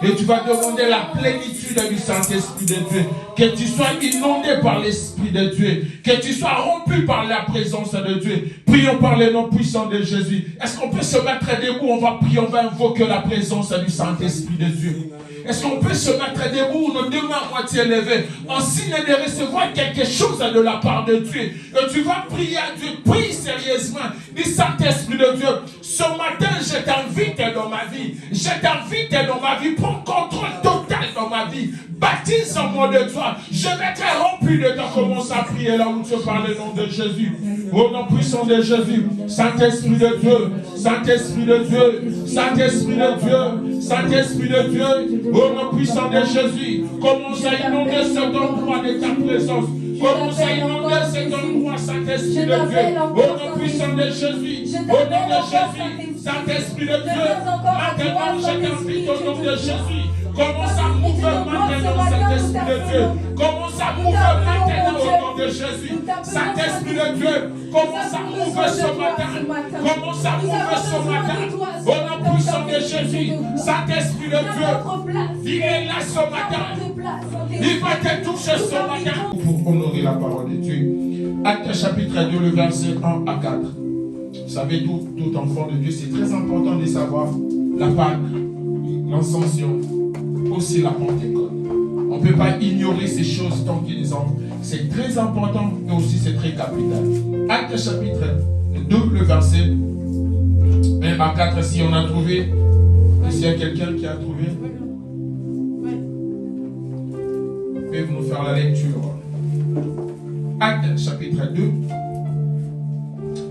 Et tu vas demander la plénitude du Saint-Esprit de Dieu. Que tu sois inondé par l'Esprit de Dieu. Que tu sois rompu par la présence de Dieu. Prions par le nom puissant de Jésus. Est-ce qu'on peut se mettre debout? On va prier, on va invoquer la présence du Saint-Esprit de Dieu. Est-ce qu'on peut se mettre debout, nos deux mains à moitié levées, en signe de recevoir quelque chose de la part de Dieu? Et tu vas prier à Dieu, prie sérieusement. Dis, Saint-Esprit de Dieu, ce matin, je t'invite dans ma vie. Je t'invite dans ma vie. Prends contrôle total dans ma vie. Baptise en moi de toi. Je vais être rempli de toi. Commence à prier là où tu parles le nom de Jésus. Au nom puissant de Jésus. Saint-Esprit de Dieu. Saint-Esprit de Dieu. Saint-Esprit de Dieu. Saint-Esprit de Dieu. Au nom puissant de Jésus. Commence à inonder cet endroit de ta présence. Commence à inonder cet endroit, Saint-Esprit de Dieu. Au nom puissant de Jésus. Au nom de Jésus. Saint-Esprit de Dieu. Maintenant, je t'invite au nom de Jésus. Commence à mouver maintenant, Saint-Esprit de Dieu. Commence à mouver maintenant au nom de Jésus. Saint-Esprit de Dieu, commence à mouver ce matin. Commence à mouver ce matin. Au nom puissant de Jésus. Saint-Esprit de Dieu, il est là ce matin. Il va te toucher ce matin. Pour honorer la parole de Dieu. Acte chapitre 2, le verset 1 à 4. Vous savez, tout enfant de Dieu, c'est très important de savoir la Pâque, l'Ascension, aussi la Pentecôte. On ne peut pas ignorer ces choses tant qu'ils sont. C'est très important, mais aussi c'est très capital. Acte chapitre 2, le verset 1 à 4, si on a trouvé, s'il y a quelqu'un qui a trouvé, pouvez-vous nous faire la lecture. Acte chapitre 2,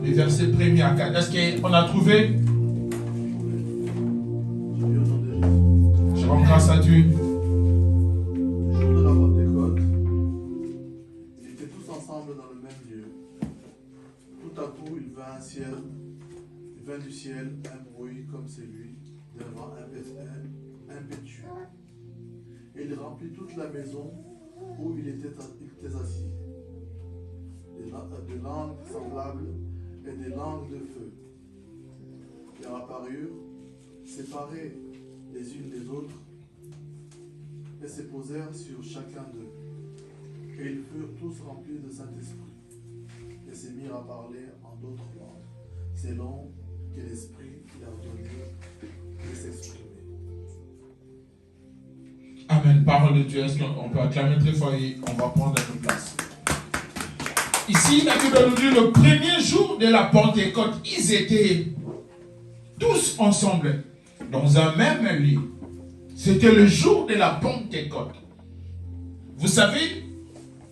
le verset 1 à 4. Est-ce qu'on a trouvé? Je rends grâce à Dieu. Le jour de la Pentecôte, ils étaient tous ensemble dans le même lieu. Tout à coup, il vint du ciel un bruit comme celui d'un vent impétueux. Et il remplit toute la maison où il était assis. Des langues semblables et des langues de feu leur apparurent, séparées les unes des autres, et se posèrent sur chacun d'eux. Et ils furent tous remplis de Saint-Esprit, et se mirent à parler en d'autres langues, selon que l'Esprit leur donnait de s'exprimer. Amen. Parole de Dieu. Est-ce qu'on peut acclamer très fort et on va prendre notre place? Ici, la Bible nous dit le premier jour de la Pentecôte, ils étaient tous ensemble dans un même lieu. C'était le jour de la Pentecôte. Vous savez,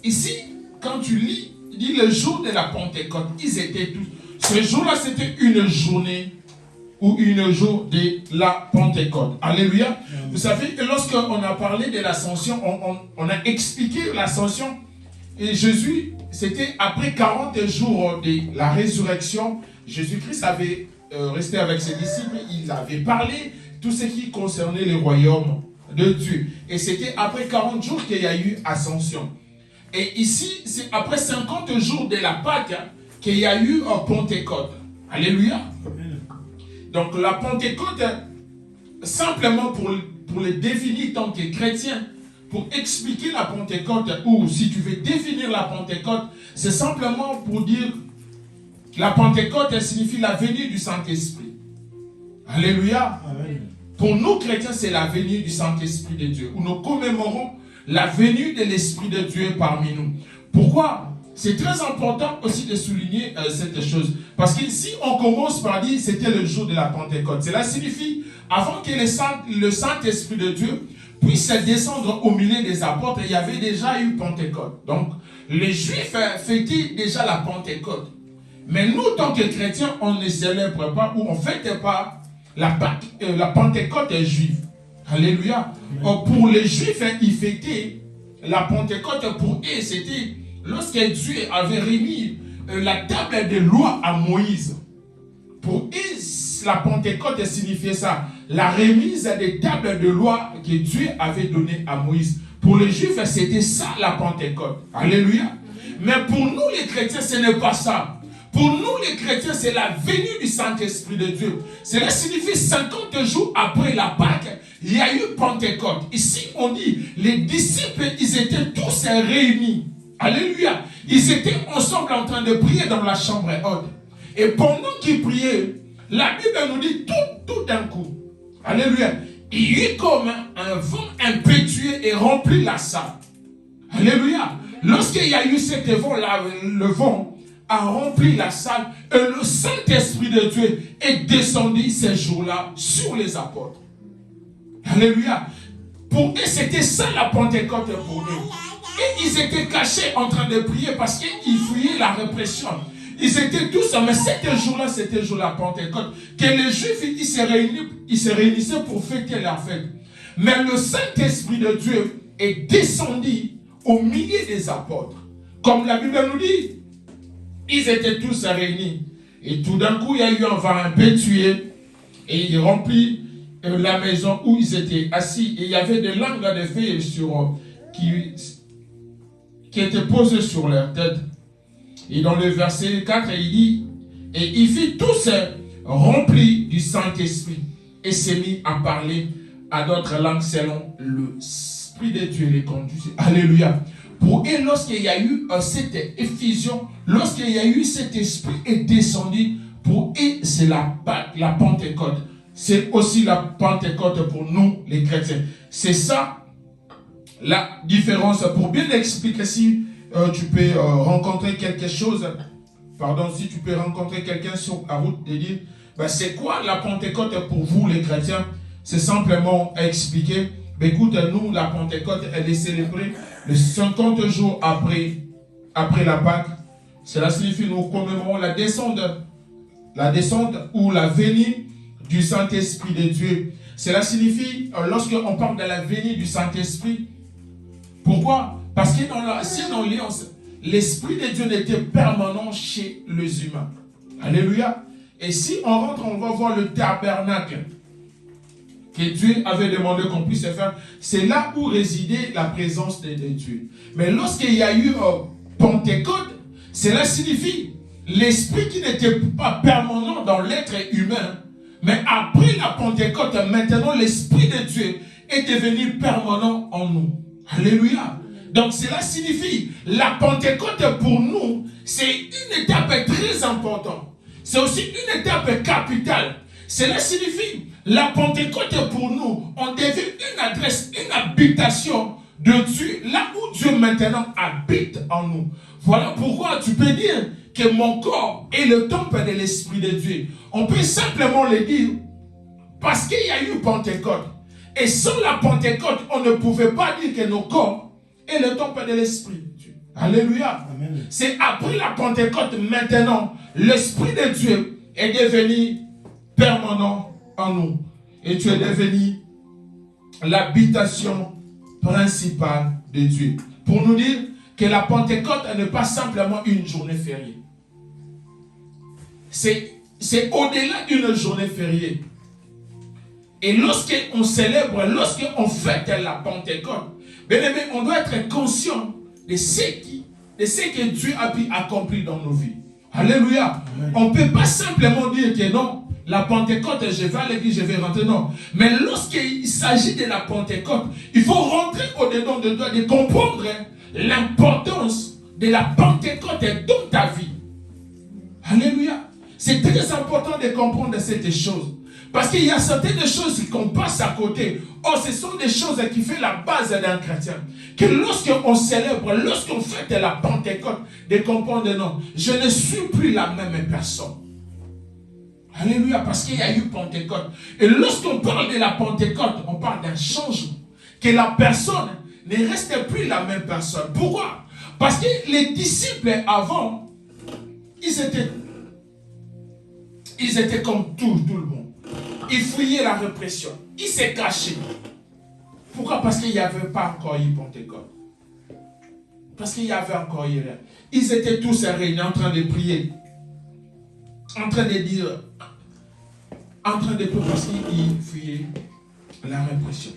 ici, quand tu lis, il dit le jour de la Pentecôte, ils étaient tous. Ce jour-là, c'était une journée ou une jour de la Pentecôte. Alléluia. Vous savez, lorsqu'on a parlé de l'ascension, on a expliqué l'ascension. Et Jésus, c'était après 40 jours de la résurrection, Jésus-Christ avait resté avec ses disciples, il avait parlé tout ce qui concernait le royaume de Dieu. Et c'était après 40 jours qu'il y a eu ascension. Et ici, c'est après 50 jours de la Pâque qu'il y a eu Pentecôte. Alléluia. Donc la Pentecôte, simplement pour le définir tant que chrétien, pour expliquer la Pentecôte, ou si tu veux définir la Pentecôte, c'est simplement pour dire la Pentecôte, elle signifie la venue du Saint-Esprit. Alléluia. Amen. Pour nous chrétiens, c'est la venue du Saint-Esprit de Dieu, où nous commémorons la venue de l'Esprit de Dieu parmi nous. Pourquoi? C'est très important aussi de souligner cette chose. Parce qu'ici, on commence par dire c'était le jour de la Pentecôte. Cela signifie, avant que le Saint-Esprit de Dieu puisse descendre au milieu des apôtres, il y avait déjà eu Pentecôte. Donc, les Juifs fêtaient déjà la Pentecôte. Mais nous, tant que chrétiens, on ne célèbre pas ou on ne fête pas la Pentecôte juive. Alléluia. Pour les Juifs, ils fêtaient la Pentecôte. Pour eux, c'était lorsque Dieu avait remis la table de loi à Moïse. Pour eux, la Pentecôte signifiait ça. La remise des tables de loi que Dieu avait données à Moïse. Pour les Juifs, c'était ça la Pentecôte. Alléluia. Mais pour nous les chrétiens, ce n'est pas ça. Pour nous les chrétiens, c'est la venue du Saint-Esprit de Dieu. Cela signifie 50 jours après la Pâque, il y a eu Pentecôte. Ici, on dit, les disciples, ils étaient tous réunis. Alléluia. Ils étaient ensemble en train de prier dans la chambre haute. Et pendant qu'ils priaient, la Bible nous dit tout d'un coup. Alléluia. Il y eut comme un vent impétueux et remplit la salle. Alléluia. Lorsqu'il y a eu cet vent, le vent a rempli la salle et le Saint-Esprit de Dieu est descendu ces jours-là sur les apôtres. Alléluia. Pour eux, c'était ça la Pentecôte pour eux. Et ils étaient cachés en train de prier parce qu'ils fuyaient la répression. Ils étaient tous, mais c'était le jour de la Pentecôte, que les Juifs, ils se réunissaient pour fêter la fête. Mais le Saint-Esprit de Dieu est descendu au milieu des apôtres. Comme la Bible nous dit, ils étaient tous réunis. Et tout d'un coup, il y a eu un vent impétueux et il remplit la maison où ils étaient assis. Et il y avait des langues de feu qui étaient posées sur leur tête. Et dans le verset 4, il dit, et il fit tous remplis du Saint-Esprit et s'est mis à parler à d'autres langues selon l'Esprit de Dieu les conduisait. Alléluia. Pour eux, lorsqu'il y a eu cette effusion, lorsqu'il y a eu cet esprit est descendu, pour eux, c'est la Pentecôte. C'est aussi la Pentecôte pour nous, les chrétiens. C'est ça la différence. Pour bien expliquer, si tu peux rencontrer quelque chose, si tu peux rencontrer quelqu'un sur la route de dire, c'est quoi la Pentecôte pour vous, les chrétiens? C'est simplement à expliquer. Écoute, nous, la Pentecôte, elle est célébrée les 50 jours après la Pâque. Cela signifie que nous commémorons la descente ou la venue du Saint-Esprit de Dieu. Cela signifie, lorsqu'on parle de la venue du Saint-Esprit, pourquoi? Parce que si on lit, l'Esprit de Dieu n'était permanent chez les humains. Alléluia. Et si on rentre, on va voir le tabernacle que Dieu avait demandé qu'on puisse faire. C'est là où résidait la présence de Dieu. Mais lorsqu'il y a eu Pentecôte, cela signifie l'Esprit qui n'était pas permanent dans l'être humain. Mais après la Pentecôte, maintenant l'Esprit de Dieu est devenu permanent en nous. Alléluia. Donc cela signifie, la Pentecôte pour nous, c'est une étape très importante. C'est aussi une étape capitale. Cela signifie, la Pentecôte pour nous, on devient une adresse, une habitation de Dieu, là où Dieu maintenant habite en nous. Voilà pourquoi tu peux dire que mon corps est le temple de l'Esprit de Dieu. On peut simplement le dire parce qu'il y a eu Pentecôte. Et sans la Pentecôte, on ne pouvait pas dire que nos corps est le temple de l'Esprit de Dieu. Alléluia. C'est après la Pentecôte maintenant, l'Esprit de Dieu est devenu permanent en nous. Et tu es devenu l'habitation principale de Dieu. Pour nous dire que la Pentecôte n'est pas simplement une journée fériée. C'est au-delà d'une journée fériée. Et lorsqu'on célèbre, lorsqu'on fête la Pentecôte, bien aimé, on doit être conscient de ce que Dieu a pu accomplir dans nos vies. Alléluia. Amen. On ne peut pas simplement dire que non, la Pentecôte, je vais à l'église, je vais rentrer. Non. Mais lorsqu'il s'agit de la Pentecôte, il faut rentrer au-dedans de toi, de comprendre l'importance de la Pentecôte dans ta vie. Alléluia. C'est très important de comprendre cette chose. Parce qu'il y a certaines choses qu'on passe à côté. Oh, ce sont des choses qui font la base d'un chrétien. Que lorsqu'on célèbre, lorsqu'on fête la Pentecôte, de comprendre non, je ne suis plus la même personne. Alléluia, parce qu'il y a eu Pentecôte. Et lorsqu'on parle de la Pentecôte, on parle d'un changement. Que la personne ne reste plus la même personne. Pourquoi? Parce que les disciples avant, ils étaient comme tout le monde. Ils fuyaient la répression. Ils se cachaient. Pourquoi? Parce qu'il n'y avait pas encore eu Pentecôte. Parce qu'il y avait encore eu rien. Ils étaient tous réunis en train de prier. En train de dire. En train de prier parce qu'ils fuyaient la répression.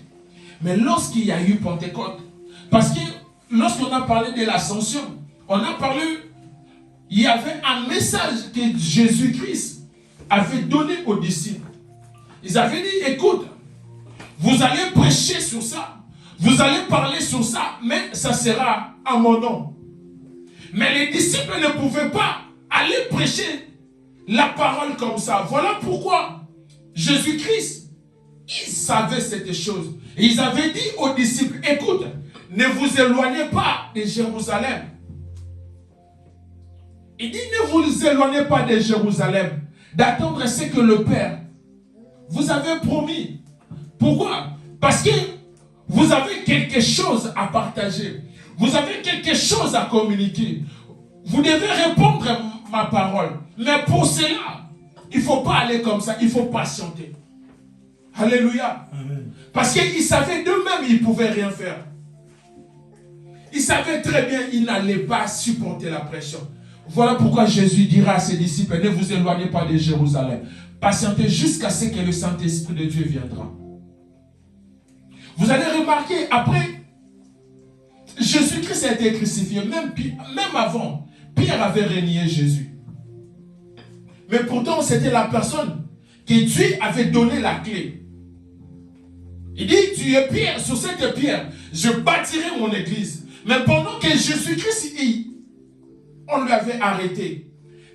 Mais lorsqu'il y a eu Pentecôte, parce que lorsqu'on a parlé de l'ascension, on a parlé, il y avait un message que Jésus-Christ avait donné aux disciples. Ils avaient dit, écoute, vous allez prêcher sur ça, vous allez parler sur ça, mais ça sera à mon nom. Mais les disciples ne pouvaient pas aller prêcher la parole comme ça. Voilà pourquoi Jésus-Christ, il savait cette chose. Et ils avaient dit aux disciples, écoute, ne vous éloignez pas de Jérusalem. Il dit, ne vous éloignez pas de Jérusalem, d'attendre ce que le Père vous avait promis. Pourquoi? Parce que vous avez quelque chose à partager. Vous avez quelque chose à communiquer. Vous devez répondre à ma parole. Mais pour cela, il ne faut pas aller comme ça. Il faut patienter. Alléluia. Amen. Parce qu'ils savaient d'eux-mêmes, ils ne pouvaient rien faire. Ils savaient très bien qu'ils n'allaient pas supporter la pression. Voilà pourquoi Jésus dira à ses disciples, ne vous éloignez pas de Jérusalem. Patientez jusqu'à ce que le Saint-Esprit de Dieu viendra. Vous allez remarquer, après, Jésus-Christ a été crucifié. Même avant, Pierre avait renié Jésus. Mais pourtant, c'était la personne que Dieu avait donné la clé. Il dit, tu es Pierre, sur cette pierre, je bâtirai mon église. Mais pendant que Jésus-Christ, on lui avait arrêté.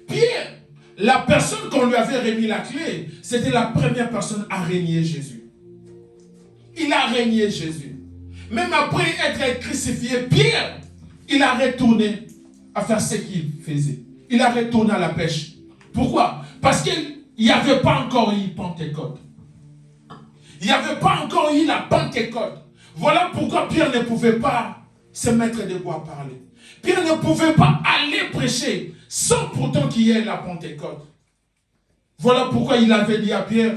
Pierre, la personne qu'on lui avait remis la clé, c'était la première personne à régner Jésus. Il a régné Jésus. Même après être crucifié, Pierre, il a retourné à faire ce qu'il faisait. Il a retourné à la pêche. Pourquoi? Parce qu'il n'y avait pas encore eu Pentecôte. Il n'y avait pas encore eu la Pentecôte. Voilà pourquoi Pierre ne pouvait pas se mettre debout à parler. Pierre ne pouvait pas aller prêcher sans pourtant qu'il y ait la Pentecôte. Voilà pourquoi il avait dit à Pierre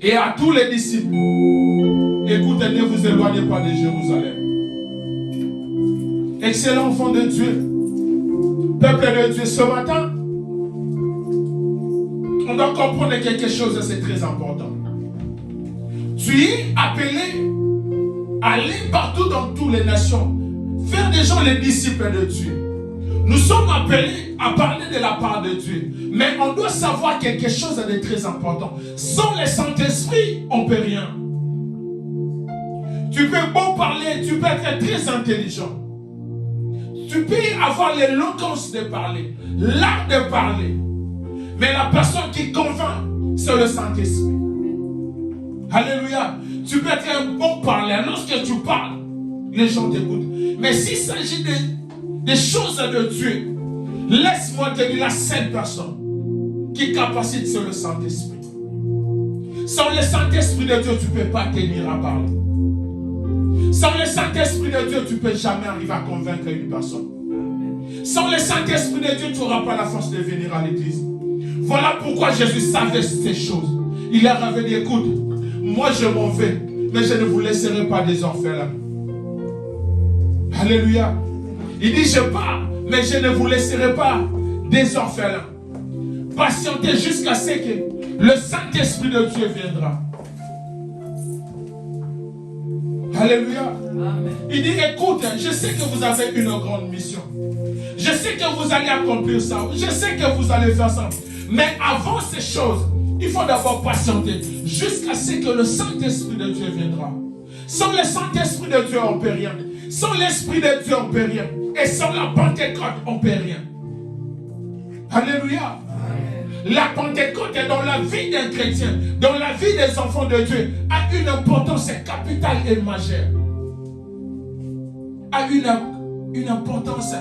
et à tous les disciples, écoutez, ne vous éloignez pas de Jérusalem. Excellent enfant de Dieu, peuple de Dieu, ce matin, on doit comprendre quelque chose et c'est très important. Tu es appelé à aller partout dans toutes les nations, faire des gens les disciples de Dieu. Nous sommes appelés à parler de la part de Dieu. Mais on doit savoir quelque chose de très important. Sans le Saint-Esprit, on ne peut rien. Tu peux beau parler, tu peux être très intelligent. Tu peux avoir l'éloquence de parler, l'art de parler. Mais la personne qui convainc, c'est le Saint-Esprit. Alléluia. Tu peux être un bon parleur. Lorsque tu parles, les gens t'écoutent. Mais s'il s'agit des choses de Dieu, laisse-moi te dire la seule personne qui capacite, c'est le Saint-Esprit. Sans le Saint-Esprit de Dieu, tu ne peux pas tenir à parler. Sans le Saint-Esprit de Dieu, tu ne peux jamais arriver à convaincre une personne. Sans le Saint-Esprit de Dieu, tu n'auras pas la force de venir à l'église. Voilà pourquoi Jésus savait ces choses. Il leur avait dit, écoute, moi je m'en vais, mais je ne vous laisserai pas des orphelins. Alléluia. Il dit, je pars, mais je ne vous laisserai pas des orphelins. Patientez jusqu'à ce que le Saint-Esprit de Dieu viendra. Alléluia. Amen. Il dit, écoute, je sais que vous avez une grande mission. Je sais que vous allez accomplir ça. Je sais que vous allez faire ça. Mais avant ces choses, il faut d'abord patienter jusqu'à ce que le Saint-Esprit de Dieu viendra. Sans le Saint-Esprit de Dieu, on ne peut rien. Sans l'Esprit de Dieu, on ne peut rien. Et sans la Pentecôte, on ne peut rien. Alléluia. Amen. La Pentecôte est dans la vie d'un chrétien, dans la vie des enfants de Dieu, a une importance capitale et majeure. A une importance,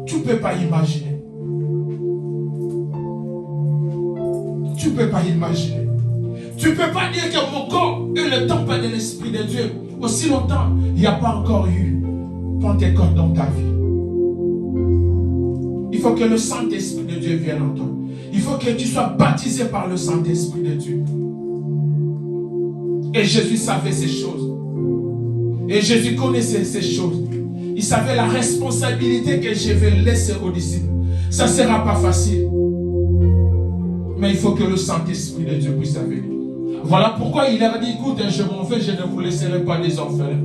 tu ne peux pas imaginer. Tu ne peux pas imaginer. Tu ne peux pas dire que mon corps est le temple de l'Esprit de Dieu. Aussi longtemps, il n'y a pas encore eu Pentecôte dans ta vie. Il faut que le Saint-Esprit de Dieu vienne en toi. Il faut que tu sois baptisé par le Saint-Esprit de Dieu. Et Jésus savait ces choses. Et Jésus connaissait ces choses. Il savait la responsabilité que je vais laisser aux disciples. Ça ne sera pas facile. Mais il faut que le Saint-Esprit de Dieu puisse venir. Voilà pourquoi il leur dit, écoute, je m'en vais, je ne vous laisserai pas des orphelins.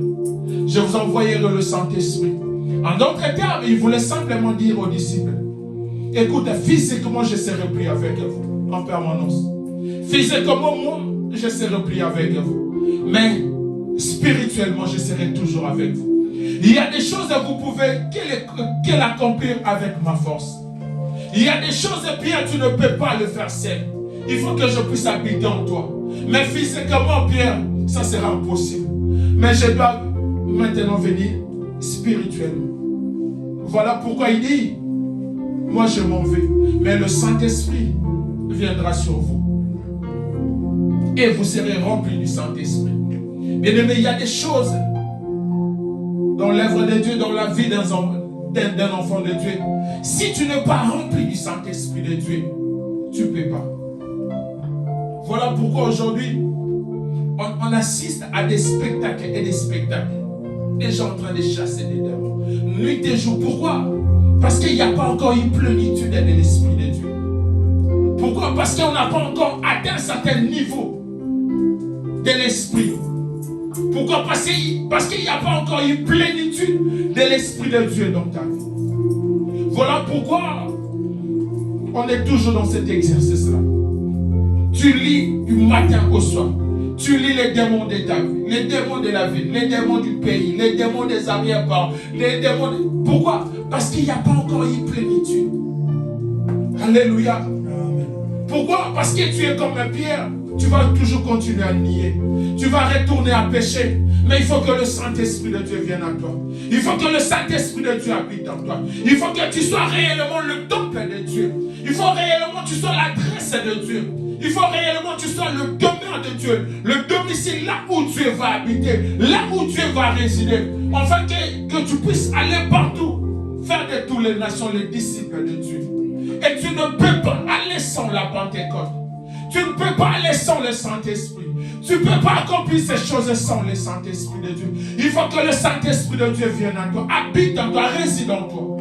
Je vous envoyerai le Saint-Esprit. En d'autres termes, il voulait simplement dire aux disciples, Écoute, physiquement, je serai pris avec vous en permanence. Physiquement, moi, je serai pris avec vous. Mais spirituellement, je serai toujours avec vous. Il y a des choses que vous pouvez qu'elle accomplir avec ma force. Il y a des choses, Pierre, tu ne peux pas le faire seul. Il faut que je puisse habiter en toi. Mais physiquement, Pierre, ça sera impossible. Mais je dois maintenant venir spirituellement. Voilà pourquoi il dit, moi je m'en vais, mais le Saint-Esprit viendra sur vous. Et vous serez remplis du Saint-Esprit. Bien aimé, il y a des choses dans l'œuvre de Dieu, dans la vie d'un enfant de Dieu. Si tu n'es pas rempli du Saint-Esprit de Dieu, tu ne peux pas. Voilà pourquoi aujourd'hui, on assiste à des spectacles et des spectacles. Des gens en train de chasser des démons. Nuit et jour. Pourquoi? Parce qu'il n'y a pas encore une plénitude de l'Esprit de Dieu. Pourquoi? Parce qu'on n'a pas encore atteint un certain niveau de l'Esprit. Pourquoi? Parce qu'il n'y a pas encore une plénitude de l'Esprit de Dieu dans ta vie. Voilà pourquoi on est toujours dans cet exercice-là. Tu lis du matin au soir. Tu lis les démons de ta vie, les démons de la ville, les démons du pays, les démons des arrière-parents, les démons de... Pourquoi? Parce qu'il n'y a pas encore une plénitude. Alléluia. Amen. Pourquoi? Parce que tu es comme un Pierre. Tu vas toujours continuer à nier. Tu vas retourner à pécher. Mais il faut que le Saint-Esprit de Dieu vienne à toi. Il faut que le Saint-Esprit de Dieu habite en toi. Il faut que tu sois réellement le temple de Dieu. Il faut réellement que tu sois l'adresse de Dieu. Il faut réellement que tu sois le demeure de Dieu. Le domicile là où Dieu va habiter. Là où Dieu va résider. Enfin que tu puisses aller partout. Faire de toutes les nations les disciples de Dieu. Et tu ne peux pas aller sans la Pentecôte. Tu ne peux pas aller sans le Saint-Esprit. Tu ne peux pas accomplir ces choses sans le Saint-Esprit de Dieu. Il faut que le Saint-Esprit de Dieu vienne en toi, habite en toi, réside en toi.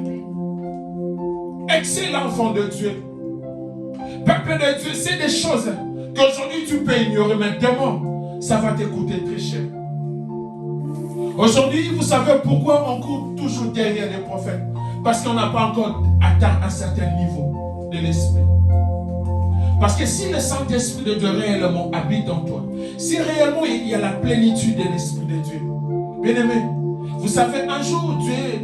Excellent enfant de Dieu. Peuple de Dieu, c'est des choses qu'aujourd'hui tu peux ignorer, mais demain, ça va te coûter très cher. Aujourd'hui, vous savez pourquoi on court toujours derrière les prophètes? Parce qu'on n'a pas encore atteint un certain niveau de l'esprit. Parce que si le Saint-Esprit de Dieu réellement habite en toi, si réellement il y a la plénitude de l'Esprit de Dieu, bien aimé, vous savez, un jour, Dieu,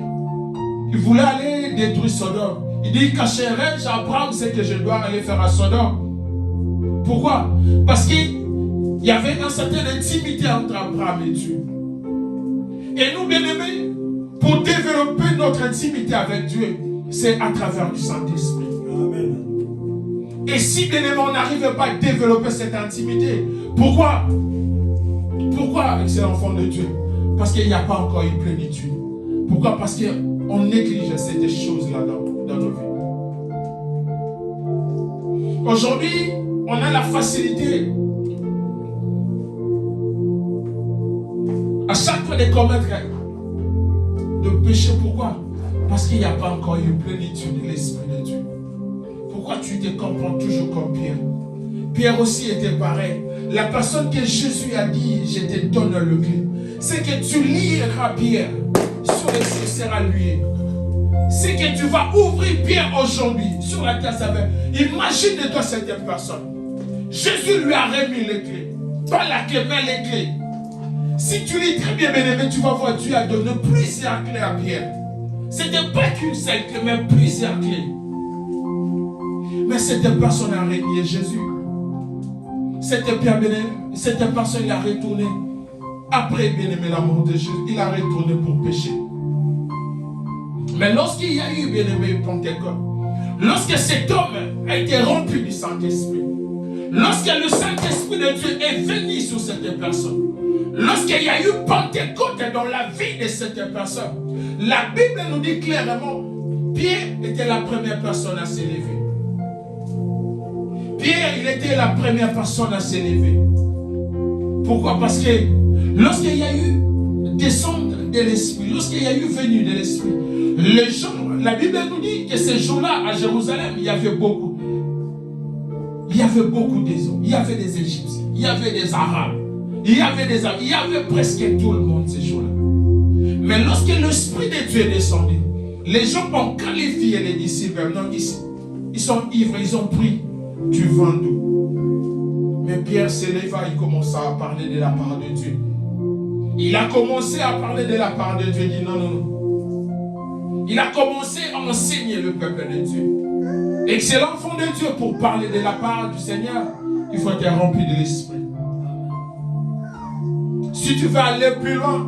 il voulait aller détruire Sodome. Il dit, cacherai-je à Abraham ce que je dois aller faire à Sodome? Pourquoi? Parce qu'il y avait une certaine intimité entre Abraham et Dieu. Et nous, bien aimés, pour développer notre intimité avec Dieu, c'est à travers du Saint-Esprit. Amen. Et si bien aimé, on n'arrive pas à développer cette intimité, pourquoi? Pourquoi, excellent enfant de Dieu? Parce qu'il n'y a pas encore une plénitude. Pourquoi? Parce qu'on néglige ces choses-là dans nos vies. Aujourd'hui, on a la facilité à chaque fois de commettre de péché. Pourquoi? Parce qu'il n'y a pas encore une plénitude de l'Esprit de Dieu. Pourquoi tu te comprends toujours comme Pierre? Pierre aussi était pareil. La personne que Jésus a dit, je te donne le clé, c'est que tu liras Pierre sur les cieux sera lié. C'est que tu vas ouvrir Pierre aujourd'hui sur la terre. Imagine de toi cette personne. Jésus lui a remis les clés. Pas la clé, mais les clés. Si tu lis très bien, bien-aimé, tu vas voir Dieu a donné plusieurs clés à Pierre. Ce n'était pas qu'une seule clé, mais plusieurs clés. Mais cette personne a renié Jésus. Cette personne a retourné. Après, bien-aimé, la mort de Jésus, il a retourné pour pécher. Mais lorsqu'il y a eu, bien-aimé, Pentecôte, lorsque cet homme a été rempli du Saint-Esprit, lorsque le Saint-Esprit de Dieu est venu sur cette personne, lorsqu'il y a eu Pentecôte dans la vie de cette personne, la Bible nous dit clairement, Pierre était la première personne à s'élever. Pierre, il était la première personne à s'élever. Pourquoi? Parce que lorsqu'il y a eu descendre de l'Esprit, lorsqu'il y a eu venue de l'Esprit, les gens, la Bible nous dit que ces jours-là, à Jérusalem, il y avait beaucoup. Il y avait beaucoup des hommes. Il y avait des Égyptiens. Il y avait des Arabes. Il y avait presque tout le monde ces jours-là. Mais lorsque l'Esprit de Dieu est descendu, les gens ont qualifié les disciples. Non, ici, ils sont ivres, ils ont pris du vin doux. Mais Pierre s'éleva, il commença à parler de la part de Dieu. Il a commencé à parler de la part de Dieu. Il dit non, non, non. Il a commencé à enseigner le peuple de Dieu. Et que c'est l'enfant de Dieu pour parler de la part du Seigneur. Il faut être rempli de l'esprit. Si tu veux aller plus loin,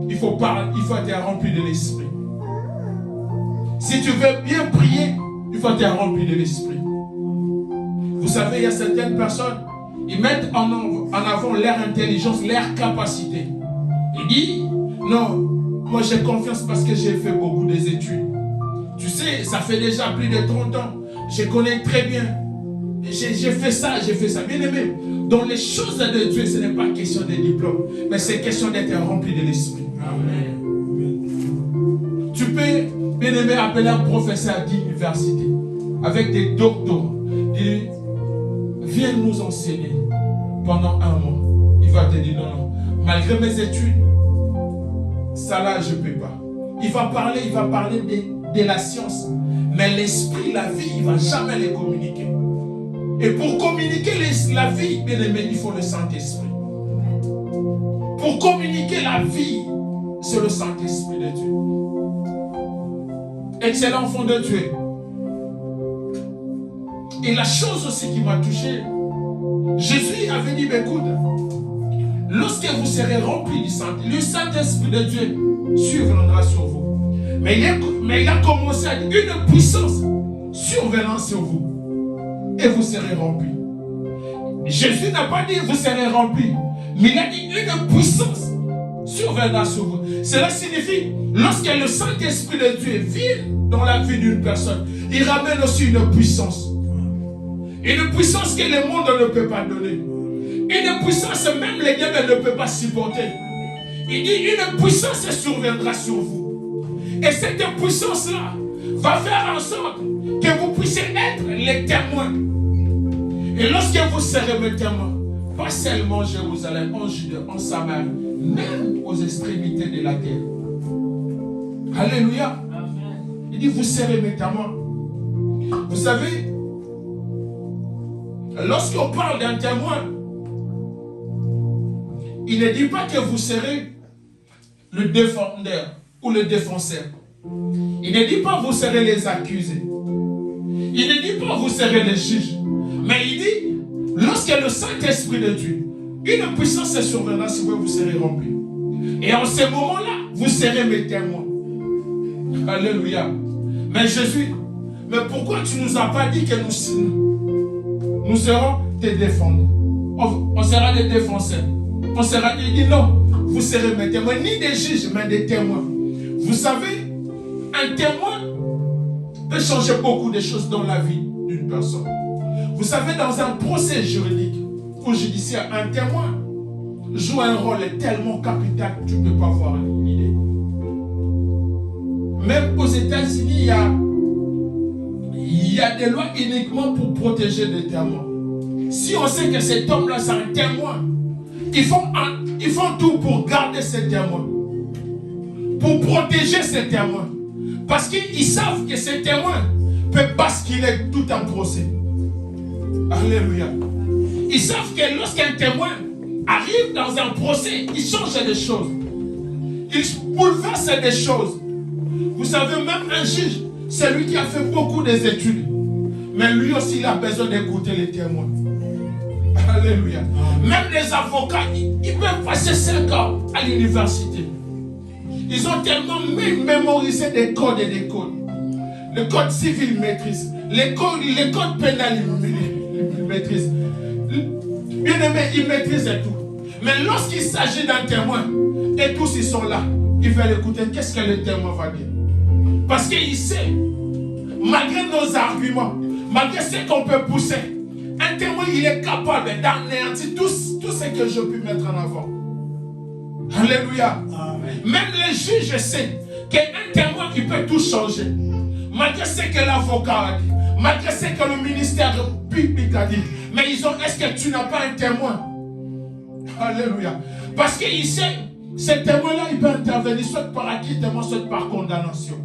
il faut être rempli de l'esprit. Si tu veux bien prier, il faut être rempli de l'esprit. Vous savez, il y a certaines personnes, ils mettent en avant leur intelligence, leur capacité. Ils disent, non, moi j'ai confiance parce que j'ai fait beaucoup des études. Tu sais, ça fait déjà plus de 30 ans. Je connais très bien. J'ai fait ça, j'ai fait ça. Bien aimé, dans les choses de Dieu, ce n'est pas question de diplôme, mais c'est question d'être rempli de l'esprit. Amen. Tu peux, bien aimé, appeler un professeur d'université avec des doctorats. Viens nous enseigner pendant un mois. Il va te dire non, non. Malgré mes études, ça là, je ne peux pas. Il va parler de la science. Mais l'esprit, la vie, il ne va jamais les communiquer. Et pour communiquer la vie, bien aimé, il faut le Saint-Esprit. Pour communiquer la vie, c'est le Saint-Esprit de Dieu. Excellent enfant de Dieu. Et la chose aussi qui m'a touché, Jésus avait dit, écoute, lorsque vous serez remplis du Saint-Esprit, le Saint-Esprit de Dieu surviendra sur vous. Mais il a commencé à dire une puissance survenant sur vous. Et vous serez remplis. Jésus n'a pas dit vous serez remplis, mais il a dit une puissance surviendra sur vous. Cela signifie, lorsque le Saint-Esprit de Dieu vient dans la vie d'une personne, il ramène aussi une puissance. Une puissance que le monde ne peut pas donner. Une puissance même les diables ne peuvent pas supporter. Il dit une puissance surviendra sur vous. Et cette puissance-là va faire en sorte que vous puissiez être les témoins. Et lorsque vous serez mes témoins, pas seulement en Jérusalem, en Judée, en Samarie, même aux extrémités de la terre. Alléluia. Il dit vous serez mes témoins. Vous savez, lorsqu'on parle d'un témoin, il ne dit pas que vous serez le défendeur ou le défenseur. Il ne dit pas vous serez les accusés. Il ne dit pas vous serez les juges. Mais il dit, lorsque le Saint-Esprit de Dieu, une puissance se surviendra sur vous, vous serez remplis. Et en ce moment-là, vous serez mes témoins. Alléluia. Mais Jésus, mais pourquoi tu ne nous as pas dit que nous serons tes défendeurs? On sera des défenseurs. On sera, il dit non, vous serez mes témoins, ni des juges, mais des témoins. Vous savez, un témoin peut changer beaucoup de choses dans la vie d'une personne. Vous savez, dans un procès juridique ou judiciaire, un témoin joue un rôle tellement capital que tu ne peux pas voir l'idée. Même aux États-Unis, il y a des lois uniquement pour protéger des témoins. Si on sait que cet homme-là, c'est un témoin, ils font tout pour garder ces témoins, pour protéger ces témoins. Parce qu'ils savent que ces témoins peuvent basculer tout un procès. Alléluia. Ils savent que lorsqu'un témoin arrive dans un procès, il change des choses. Il bouleverse des choses. Vous savez, même un juge, c'est lui qui a fait beaucoup des études. Mais lui aussi, il a besoin d'écouter les témoins. Alléluia. Même les avocats, ils peuvent passer 5 ans à l'université. Ils ont tellement mémorisé des codes et des codes. Le code civil maîtrise. Les codes pénals, ils maîtrisent. Bien aimé, ils maîtrisent tout. Mais lorsqu'il s'agit d'un témoin, et tous ils sont là, ils veulent écouter qu'est-ce que le témoin va dire. Parce qu'il sait, malgré nos arguments, malgré ce qu'on peut pousser, un témoin, il est capable d'anéantir tout ce que je peux mettre en avant. Alléluia. Amen. Même les juges savent qu'un témoin, il peut tout changer. Malgré ce que l'avocat a dit, malgré ce que le ministère public a dit. Mais ils ont, est-ce que tu n'as pas un témoin? Alléluia. Parce qu'il sait, ce témoin-là, il peut intervenir soit par acquittement, soit par condamnation.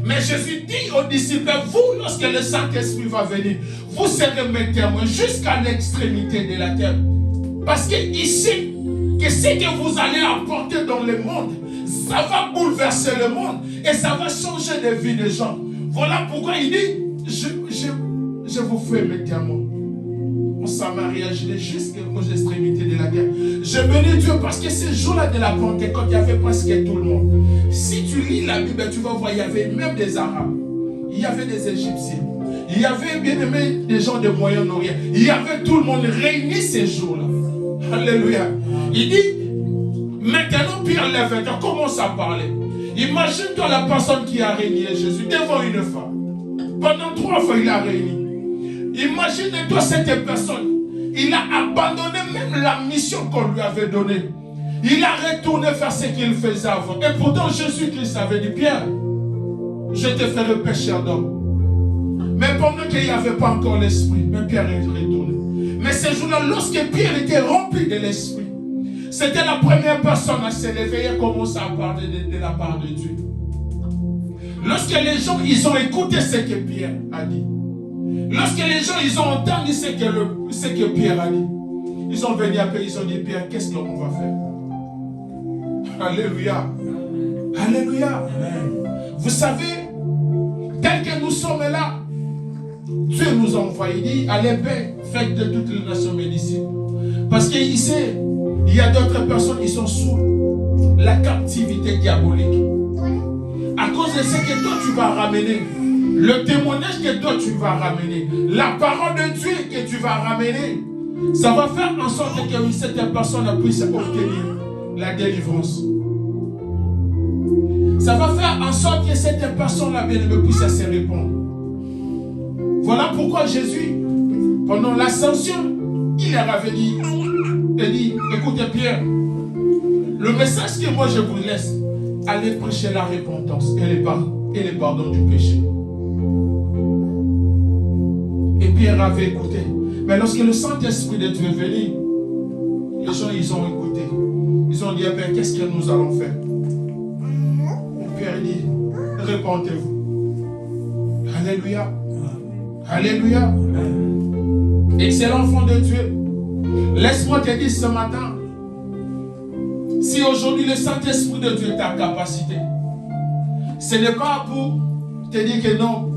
Mais Jésus dit aux disciples, vous, lorsque le Saint-Esprit va venir, vous serez mes témoins jusqu'à l'extrémité de la terre. Parce qu'il sait que ce que vous allez apporter dans le monde, ça va bouleverser le monde et ça va changer les vies des gens. Voilà pourquoi il dit, je vous fais mes témoins. En Samarie, je jusqu'aux extrémités de la terre. Je bénis Dieu parce que ce jour-là de la Pentecôte, il y avait presque tout le monde. Si tu lis la Bible, tu vas voir, il y avait même des Arabes, il y avait des Égyptiens, il y avait bien aimé des gens du Moyen-Orient, il y avait tout le monde réuni ces jours-là. Alléluia. Il dit, maintenant Pierre lève-toi, commence à parler. Imagine-toi la personne qui a régné Jésus devant une femme. Pendant 3 fois, il a réuni. Imagine-toi cette personne. Il a abandonné même la mission qu'on lui avait donnée. Il a retourné faire ce qu'il faisait avant. Et pourtant, Jésus-Christ avait dit, Pierre, je te ferai pécheur d'homme. Mais pendant qu'il n'y avait pas encore l'esprit, mais Pierre est retourné. Mais ce jour-là, lorsque Pierre était rempli de l'esprit, c'était la première personne à se lever et commencer à parler de la part de Dieu. Lorsque les gens, ils ont écouté ce que Pierre a dit, lorsque les gens, ils ont entendu ce que Pierre a dit, ils sont venus après, ils ont dit, Pierre, qu'est-ce qu'on va faire? Alléluia. Alléluia. Vous savez, tel que nous sommes là, Dieu nous a envoyé, il dit, allez, paix, faites de toutes les nations mes disciples. Parce qu'il sait, il y a d'autres personnes qui sont sous la captivité diabolique. À cause de ce que toi tu vas ramener, le témoignage que toi tu vas ramener, la parole de Dieu que tu vas ramener, ça va faire en sorte que cette personne puisse obtenir la délivrance. Ça va faire en sorte que cette personne-là puisse se répondre. Voilà pourquoi Jésus, pendant l'ascension, il est revenu et dit, écoutez Pierre, le message que moi je vous laisse, allez prêcher la repentance et le pardon du péché. Et Pierre avait écouté. Mais lorsque le Saint-Esprit de Dieu est venu, les gens ils ont écouté. Ils ont dit, eh bien, qu'est-ce que nous allons faire? Et Pierre dit, répentez-vous. Alléluia. Alléluia. Excellent enfant de Dieu. Laisse-moi te dire ce matin, si aujourd'hui le Saint-Esprit de Dieu est ta capacité, ce n'est pas pour te dire que non,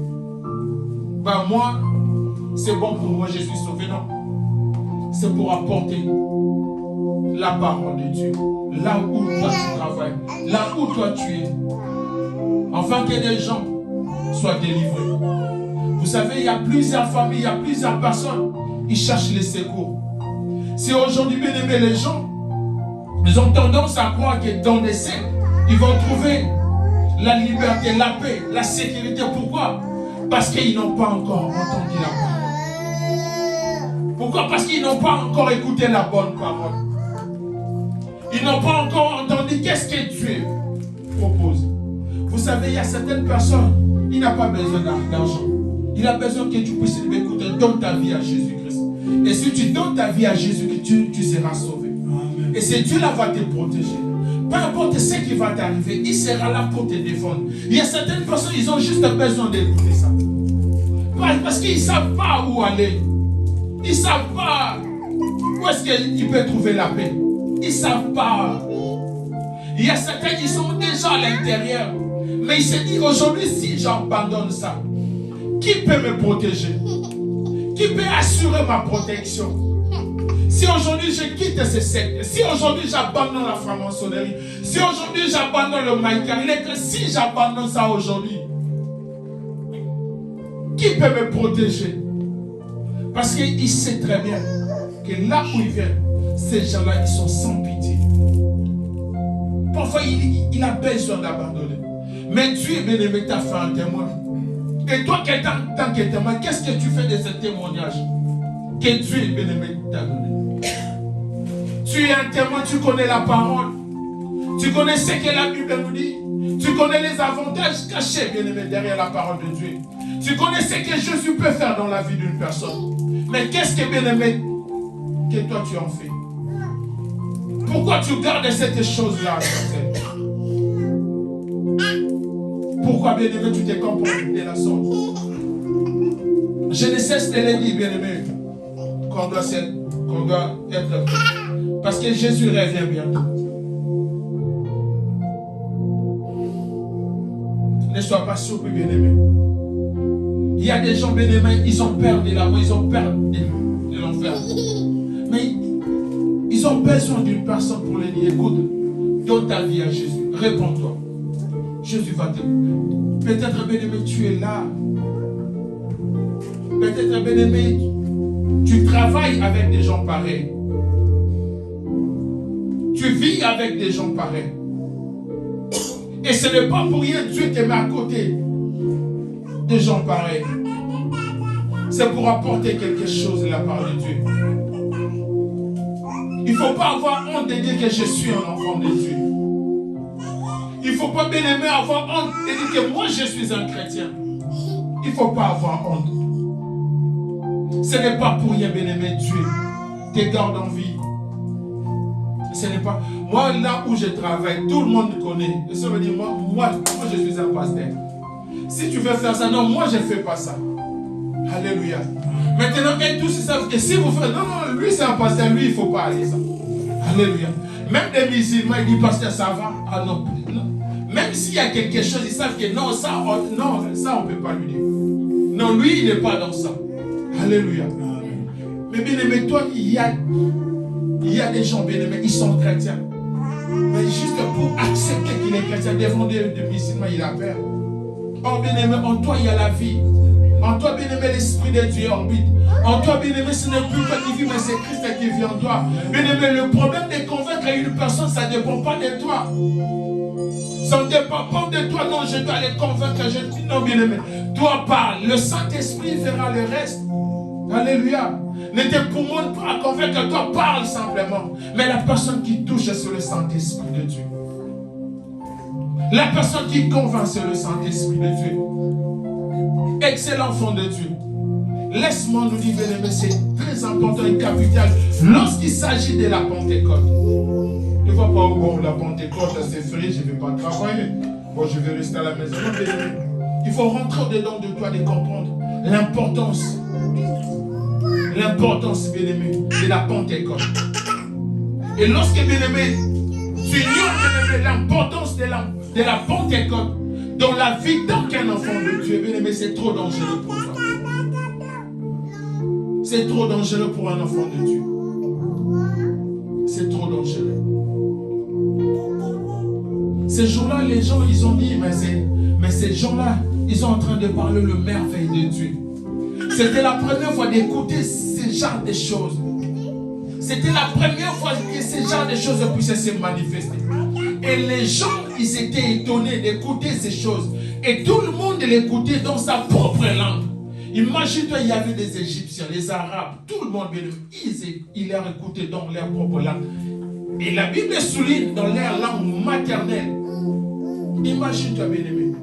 ben moi, c'est bon pour moi, je suis sauvé, non. C'est pour apporter la parole de Dieu, là où toi tu travailles, là où toi tu es, afin que des gens soient délivrés. Vous savez, il y a plusieurs familles, il y a plusieurs personnes, ils cherchent les secours. Si aujourd'hui, bien aimé, les gens, ils ont tendance à croire que dans les sectes, ils vont trouver la liberté, la paix, la sécurité. Pourquoi? Parce qu'ils n'ont pas encore entendu la parole. Pourquoi? Parce qu'ils n'ont pas encore écouté la bonne parole. Ils n'ont pas encore entendu qu'est-ce que Dieu propose. Vous savez, il y a certaines personnes, il n'a pas besoin d'argent. Il a besoin que tu puisses écouter, donne ta vie à Jésus-Christ. Et si tu donnes ta vie à Jésus-Christ, tu seras sauvé. Amen. Et c'est Dieu là va te protéger. Peu importe ce qui va t'arriver, il sera là pour te défendre. Il y a certaines personnes, ils ont juste besoin d'écouter ça. Parce qu'ils ne savent pas où aller. Ils ne savent pas où est-ce qu'ils peuvent trouver la paix. Ils ne savent pas. Il y a certains qui sont déjà à l'intérieur. Mais ils se disent aujourd'hui, si j'abandonne ça, qui peut me protéger? Qui peut assurer ma protection? Si aujourd'hui je quitte ces sectes, si aujourd'hui j'abandonne la franc-maçonnerie, si aujourd'hui j'abandonne le maïka, il est que si j'abandonne ça aujourd'hui, qui peut me protéger? Parce qu'il sait très bien que là où il vient, ces gens-là, ils sont sans pitié. Parfois, il a besoin d'abandonner. Mais Dieu, bien aimé, t'a fait un témoin. Et toi, tant que témoin, qu'est-ce que tu fais de ce témoignage que Dieu, bien aimé, t'a donné? Tu es un témoin, tu connais la parole. Tu connais ce que la Bible nous dit. Tu connais les avantages cachés, bien aimé, derrière la parole de Dieu. Tu connais ce que Jésus peut faire dans la vie d'une personne. Mais qu'est-ce que, bien aimé, que toi tu en fais? Pourquoi tu gardes cette chose-là? Pourquoi, bien-aimé, tu te comportes de la sorte? Je ne cesse de le dire, bien-aimé, qu'on doit être prêt. Parce que Jésus revient bientôt. Ne sois pas surpris, bien-aimé. Il y a des gens, bien-aimés, ils ont peur de la mort, ils ont peur de l'enfer. Mais ils ont besoin d'une personne pour les dire, écoute, donne ta vie à Jésus, réponds-toi. Jésus va te... Peut-être, bien-aimé, tu es là. Peut-être, bien-aimé, tu travailles avec des gens pareils. Tu vis avec des gens pareils. Et ce n'est pas pour rien que Dieu te met à côté des gens pareils. C'est pour apporter quelque chose de la part de Dieu. Il ne faut pas avoir honte de dire que je suis un enfant de Dieu. Il ne faut pas, bien aimé, avoir honte de dire que moi je suis un chrétien. Il ne faut pas avoir honte. Ce n'est pas pour rien, bien aimé, Dieu te garde en vie. Ce n'est pas... Moi, là où je travaille, tout le monde me connaît. Et ça veut dire, moi, je suis un pasteur. Si tu veux faire ça, non, moi, je ne fais pas ça. Alléluia. Maintenant, et tous ils savent que si vous faites... Non, lui, c'est un pasteur, lui, il ne faut pas aller ça. Alléluia. Même des musulmans, ils disent, pasteur, ça va. Ah non. Même s'il y a quelque chose, ils savent que non, ça, on ne peut pas lui dire. Non, lui, il n'est pas dans ça. Alléluia. Mais bien aimé, toi, il y a des gens, bien aimés, ils sont chrétiens. Mais juste pour accepter qu'il est chrétien, devant des musulmans, il a peur. Oh, bien aimé, en toi, il y a la vie. En toi, bien aimé, l'Esprit de Dieu orbite. En toi, bien aimé, ce n'est plus toi qui vis, mais c'est Christ qui vit en toi. Bien aimé, le problème de convaincre une personne, ça ne dépend pas de toi. Ça ne dépend pas de toi. Non, je dois les convaincre. Non, bien aimé, toi parle. Le Saint-Esprit fera le reste. Alléluia. Ne te poumonne pas à convaincre, toi parle simplement. Mais la personne qui touche, c'est le Saint-Esprit de Dieu. La personne qui convainc, c'est le Saint-Esprit de Dieu. Excellent enfant de Dieu. Laisse-moi nous dire, bien-aimé, c'est très important et capital lorsqu'il s'agit de la Pentecôte. Ne vois pas où bon, la Pentecôte, c'est férié, je ne vais pas travailler. Bon, je vais rester à la maison. Non, bien-aimé. Il faut rentrer dedans de toi, de comprendre l'importance. L'importance, bien-aimé, de la Pentecôte. Et lorsque, bien-aimé, tu ignores, bien-aimé, l'importance de la Pentecôte dans la vie d'aucun enfant de Dieu, bien-aimé, c'est trop dangereux pour toi. C'est trop dangereux pour un enfant de Dieu. C'est trop dangereux. Ces jours-là, les gens, ils ont dit, mais ces gens-là, ils sont en train de parler le merveille de Dieu. C'était la première fois d'écouter ce genre de choses. C'était la première fois que ce genre de choses puissaient se manifester. Et les gens, ils étaient étonnés d'écouter ces choses. Et tout le monde l'écoutait dans sa propre langue. Imagine-toi, il y avait des Égyptiens, des Arabes, tout le monde, ils leur écoutaient dans leur propre langue. Et la Bible souligne dans leur langue maternelle. Imagine-toi, bien-aimé,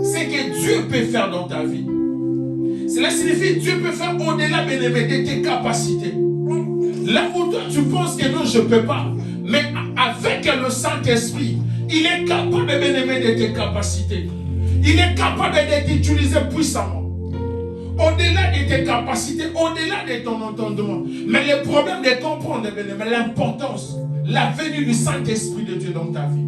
ce que Dieu peut faire dans ta vie. Cela signifie que Dieu peut faire au-delà, bien-aimé, de tes capacités. Là où toi tu penses que non, je ne peux pas. Mais avec le Saint-Esprit, il est capable, bien-aimé, de tes capacités. Il est capable de t'utiliser puissamment. Au-delà de tes capacités, au-delà de ton entendement. Mais le problème de comprendre, bien-aimé, l'importance, la venue du Saint-Esprit de Dieu dans ta vie.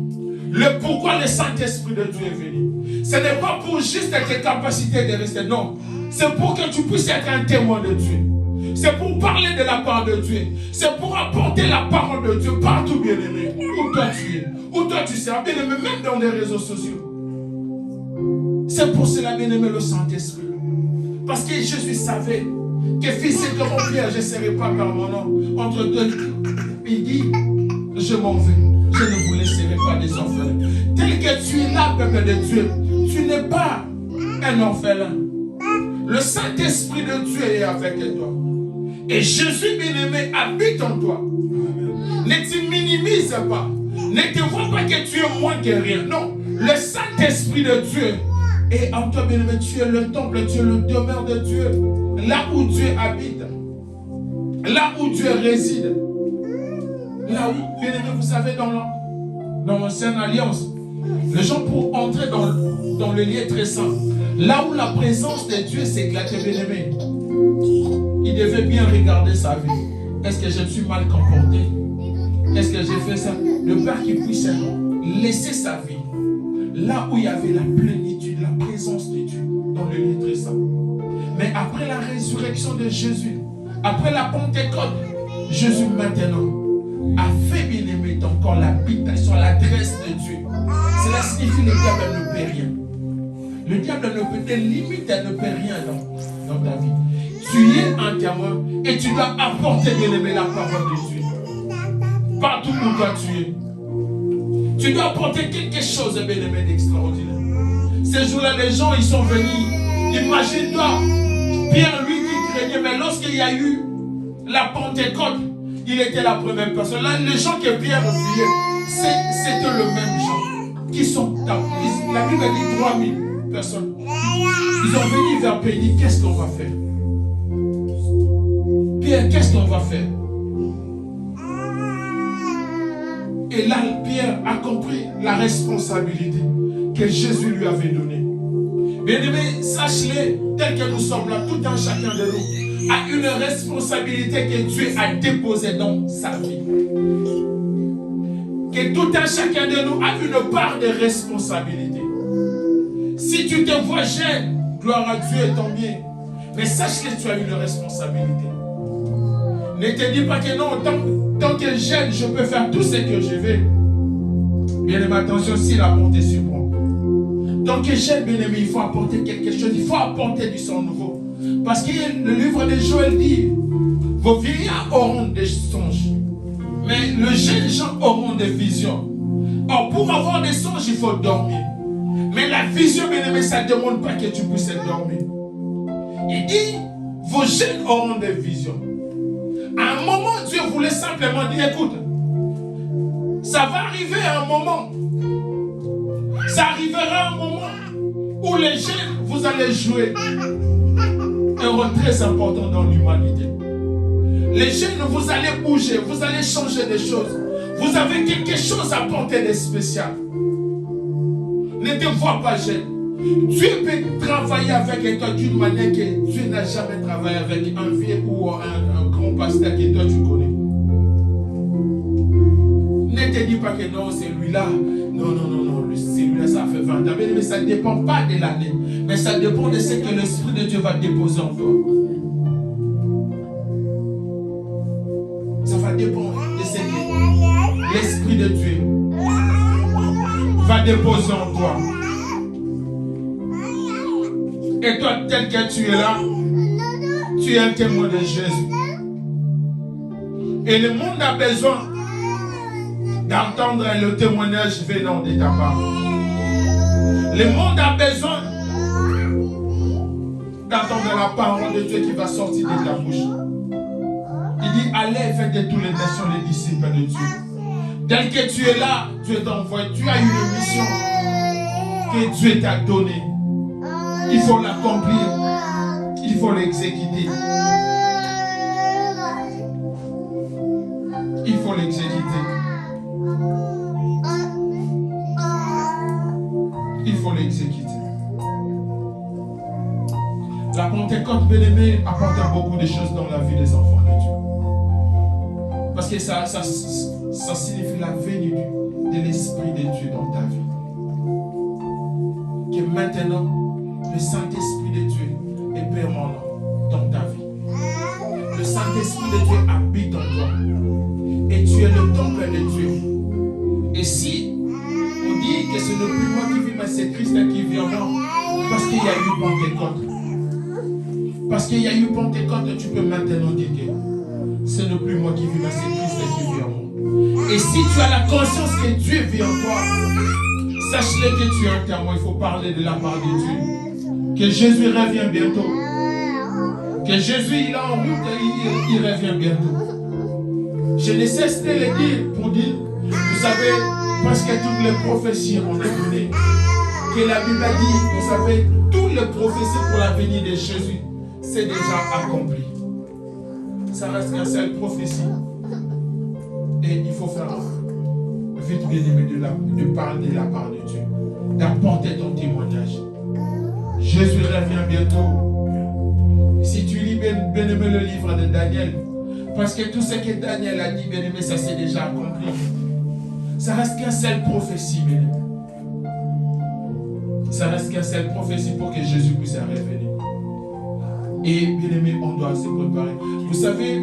Le pourquoi le Saint-Esprit de Dieu est venu. Ce n'est pas pour juste tes capacités de rester, non. C'est pour que tu puisses être un témoin de Dieu. C'est pour parler de la part de Dieu. C'est pour apporter la parole de Dieu partout, bien-aimé. Où toi tu es, où toi tu seras, bien-aimé, même dans les réseaux sociaux. C'est pour cela, bien-aimé, le Saint-Esprit. Parce que Jésus savait que fils de mon Pierre, je ne serai pas par mon nom. Entre deux, il dit, je m'en vais. Je ne vous laisserai pas des orphelins. Tel que tu es là, peuple de Dieu, tu n'es pas un orphelin. Le Saint-Esprit de Dieu est avec toi. Et Jésus, bien-aimé, habite en toi. Ne te minimise pas. Ne te vois pas que tu es moins que rien. Non. Le Saint-Esprit de Dieu est en toi, bien-aimé. Tu es le temple, tu es le demeure de Dieu. Là où Dieu habite. Là où Dieu réside. Là où, bien-aimé, vous savez, dans l'ancienne alliance, Les gens pour entrer dans le lieu très saint, là où la présence de Dieu s'éclatait, bien aimé, il devait bien regarder sa vie. Est-ce que je me suis mal comporté? Est-ce que j'ai fait ça? Le Père qui puisse laisser sa vie là où il y avait la plénitude, la présence de Dieu dans le lieu très saint. Mais après la résurrection de Jésus, après la Pentecôte, Jésus maintenant a fait, bien aimé, ton corps l'habitation, l'adresse de Dieu. Cela signifie que le diable ne peut rien. Le diable ne peut, tes limites, elle ne peut rien dans ta vie. Tu es entièrement et tu dois apporter, bien aimé, la parole de Dieu. Partout où toi tu es. Tu dois apporter quelque chose, bien aimé, d'extraordinaire. Ces jours-là, les gens, ils sont venus. Imagine-toi, Pierre, lui qui craignait, mais lorsqu'il y a eu la Pentecôte, il était la première personne. Là, les gens que Pierre fuyait, c'était le même gens qui sont dans. La Bible dit 3000 personnes. Ils ont venu vers Pierre et dit, qu'est-ce qu'on va faire? Pierre, qu'est-ce qu'on va faire? Et là, Pierre a compris la responsabilité que Jésus lui avait donnée. Bien-aimés, sache-le, tel que nous sommes là, tout un chacun de nous a une responsabilité que Dieu a déposée dans sa vie. Que tout un chacun de nous a une part de responsabilité. Si tu te vois jeune, gloire à Dieu et tant bien. Mais sache que tu as une responsabilité. Ne te dis pas que non, tant que jeune, je peux faire tout ce que je veux. Bien-aimé, attention, si la bonté surprend. Tant que jeune, bien-aimé, il faut apporter quelque chose. Il faut apporter du sang nouveau. Parce que le livre de Joël dit, vos vieillards auront des songes. Mais les jeunes gens auront des visions. Or, pour avoir des songes, il faut dormir. Mais la vision, bien-aimé, ça ne demande pas que tu puisses dormir. Il dit, vos jeunes auront des visions. À un moment, Dieu voulait simplement dire, écoute, ça va arriver à un moment. Ça arrivera un moment où les jeunes, vous allez jouer un rôle très important dans l'humanité. Les jeunes, vous allez bouger, vous allez changer des choses. Vous avez quelque chose à porter de spécial. Ne te vois pas jeune. Dieu peut travailler avec toi d'une manière que Dieu n'a jamais travaillé avec un vieux ou un grand pasteur que toi tu connais. Ne te dis pas que non, c'est lui-là. Non, celui-là, ça fait 20 ans. Mais ça ne dépend pas de l'année. Mais ça dépend de ce que l'Esprit de Dieu va déposer en toi. Ça va dépendre de ce que l'Esprit de Dieu va déposer en toi. Et toi, tel que tu es là, tu es un témoin de Jésus. Et le monde a besoin d'entendre le témoignage venant de ta part. Le monde a besoin d'entendre la parole de Dieu qui va sortir de ta bouche. Il dit, allez, faites de toutes les nations les disciples de Dieu. Tel que tu es là, Dieu t'envoie. Tu as une mission que Dieu t'a donnée. Il faut l'accomplir. Il faut l'exécuter. Il faut l'exécuter. Il faut l'exécuter. La Pentecôte, bien-aimé, apporte beaucoup de choses dans la vie des enfants de Dieu. Parce que ça signifie la venue de l'Esprit de Dieu dans ta vie. Que maintenant, le Saint-Esprit de Dieu est permanent dans ta vie. Le Saint-Esprit de Dieu habite en toi. Et tu es le temple de Dieu. Et si on dit que ce n'est plus moi qui vis, mais c'est Christ qui vit en moi, parce qu'il y a eu Pentecôte. Parce qu'il y a eu Pentecôte, tu peux maintenant dire que ce n'est plus moi qui vis, mais c'est Christ qui vit en moi. Et si tu as la conscience que Dieu vit en toi, sache-le que tu es un témoin. Il faut parler de la part de Dieu. Que Jésus revient bientôt. Que Jésus il est en route et il revient bientôt. Je ne cesse de le dire pour dire, vous savez, parce que toutes les prophéties ont été données. Que la Bible a dit, vous savez, toutes les prophéties pour la venue de Jésus, c'est déjà accompli. Ça reste qu'une seule prophétie. Et il faut faire vite, bien-aimé, de parler de la part de Dieu, d'apporter ton témoignage. Jésus revient bientôt. Si tu lis, bien-aimé, le livre de Daniel, parce que tout ce que Daniel a dit, bien-aimé, ça s'est déjà accompli. Ça reste qu'une seule prophétie, bien-aimé. Ça reste qu'une seule prophétie pour que Jésus puisse revenir. Et bien-aimé, on doit se préparer. Vous savez,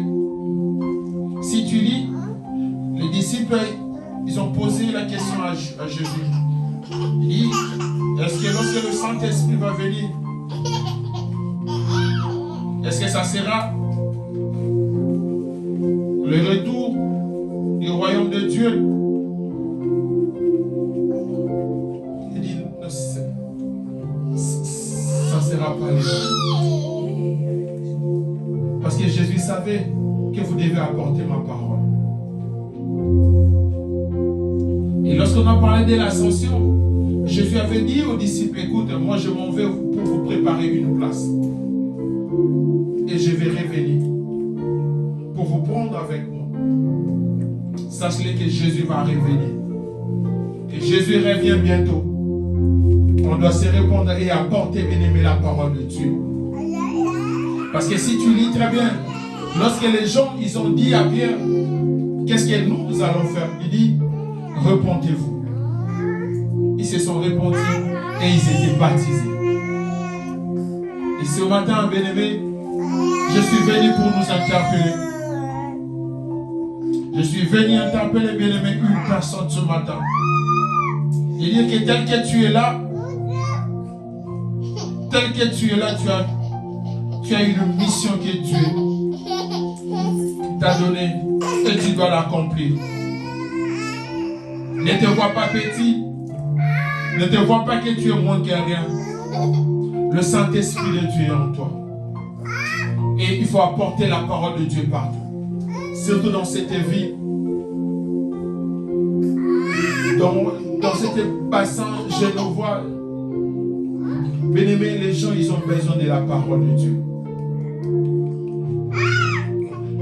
si tu lis, les disciples, ils ont posé la question à Jésus. Il dit, est-ce que lorsque le Saint-Esprit va venir, est-ce que ça sera le retour du royaume de Dieu? Il dit, ça ne sera pas le. Parce que Jésus savait que vous devez apporter ma parole. Et lorsqu'on a parlé de l'ascension, Jésus avait dit aux disciples, écoute, moi je m'en vais pour vous préparer une place. Et je vais revenir pour vous prendre avec moi. Sachez que Jésus va revenir. Et Jésus revient bientôt. On doit se répondre et apporter, bien-aimé, la parole de Dieu. Parce que si tu lis très bien, lorsque les gens, ils ont dit à Pierre, qu'est-ce que nous allons faire? Il dit, repentez-vous. Ils se sont repentis et ils étaient baptisés. Et ce matin, bien-aimé, je suis venu pour nous interpeller. Je suis venu interpeller, bien-aimé, une personne ce matin. Il dit que tel que tu es là, tu as une mission que Dieu t'a donnée et tu dois l'accomplir. Ne te vois pas petit, ne te vois pas que tu es moins que rien. Le Saint-Esprit de Dieu est en toi. Et il faut apporter la parole de Dieu partout. Surtout dans cette vie. Dans cette bassin genevois. Bien-aimés, les gens, ils ont besoin de la parole de Dieu.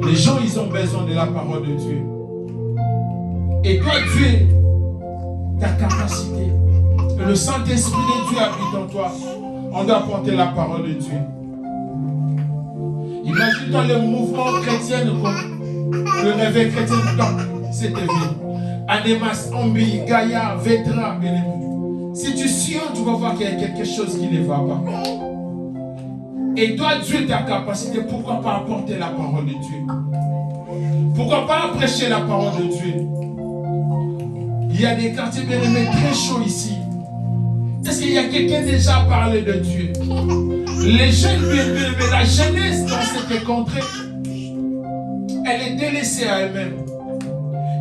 Les gens, ils ont besoin de la parole de Dieu. Et toi, Dieu, ta capacité. Le Saint-Esprit de Dieu habite en toi. On doit porter la parole de Dieu. Imagine-toi le mouvement chrétien comme le réveil chrétien dans cette vie. Anemas, Ambi, Gaïa, Vetra, bien-aimé. Si tu sillonnes, tu vas voir qu'il y a quelque chose qui ne va pas. Et toi, Dieu, ta capacité, pourquoi pas apporter la parole de Dieu? Pourquoi pas prêcher la parole de Dieu? Il y a des quartiers bien-aimés très chauds ici. Est-ce qu'il y a quelqu'un déjà parlé de Dieu? Les jeunes bien-aimés, la jeunesse dans cette contrée, elle est délaissée à elle-même.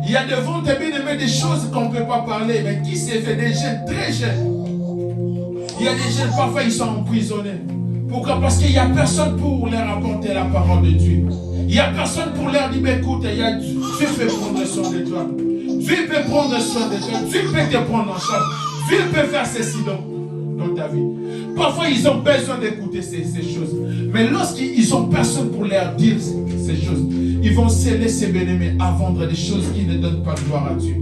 Il y a devant tes bien-aimés des choses qu'on ne peut pas parler, mais qui s'est fait des jeunes très jeunes. Il y a des jeunes, parfois ils sont emprisonnés. Pourquoi? Parce qu'il n'y a personne pour leur apporter la parole de Dieu. Il n'y a personne pour leur dire, écoute, Dieu peut prendre soin de toi. Dieu peut prendre soin de toi. Dieu peut te prendre en charge. Dieu peut faire ceci dans ta vie. Parfois, ils ont besoin d'écouter ces choses. Mais lorsqu'ils n'ont personne pour leur dire ces choses, ils vont se laisser bien-aimer à vendre des choses qui ne donnent pas de gloire à Dieu.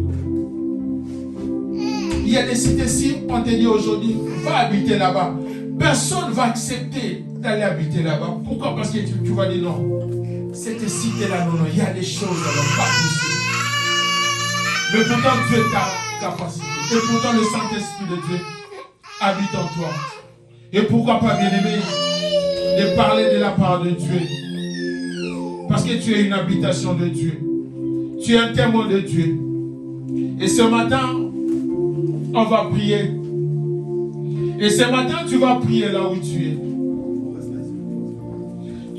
Il y a des cités, si on te dit aujourd'hui, va habiter là-bas. Personne ne va accepter d'aller habiter là-bas. Pourquoi? Parce que tu vas dire non. Cette cité-là, non, il y a des choses là-bas, pas possible. Mais pourtant, Dieu est ta capacité. Et pourtant, le Saint-Esprit de Dieu habite en toi. Et pourquoi pas, bien-aimé, de parler de la part de Dieu? Parce que tu es une habitation de Dieu. Tu es un témoin de Dieu. Et ce matin, on va prier. Et ce matin, tu vas prier là où tu es.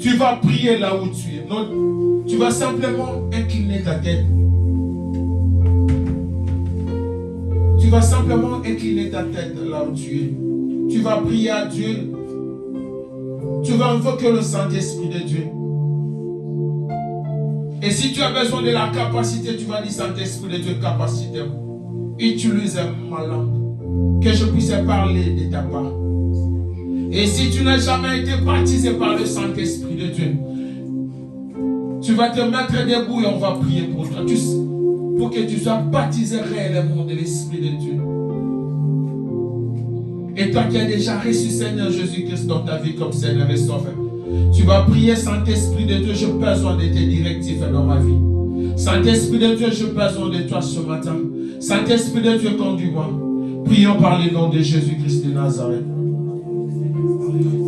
Tu vas prier là où tu es. Non, tu vas simplement incliner ta tête. Tu vas simplement incliner ta tête là où tu es. Tu vas prier à Dieu. Tu vas invoquer le Saint-Esprit de Dieu. Et si tu as besoin de la capacité, tu vas dire Saint-Esprit de Dieu, capacité. Utilise ma langue. Que je puisse parler de ta part. Et si tu n'as jamais été baptisé par le Saint-Esprit de Dieu, tu vas te mettre debout et on va prier pour toi. pour que tu sois baptisé réellement de l'Esprit de Dieu. Et toi qui as déjà reçu Seigneur Jésus-Christ dans ta vie comme Seigneur et Sauveur, tu vas prier, Saint-Esprit de Dieu, j'ai besoin de tes directives dans ma vie. Saint-Esprit de Dieu, j'ai besoin de toi ce matin. Saint-Esprit de Dieu, conduis-moi. Prions par le nom de Jésus-Christ de Nazareth.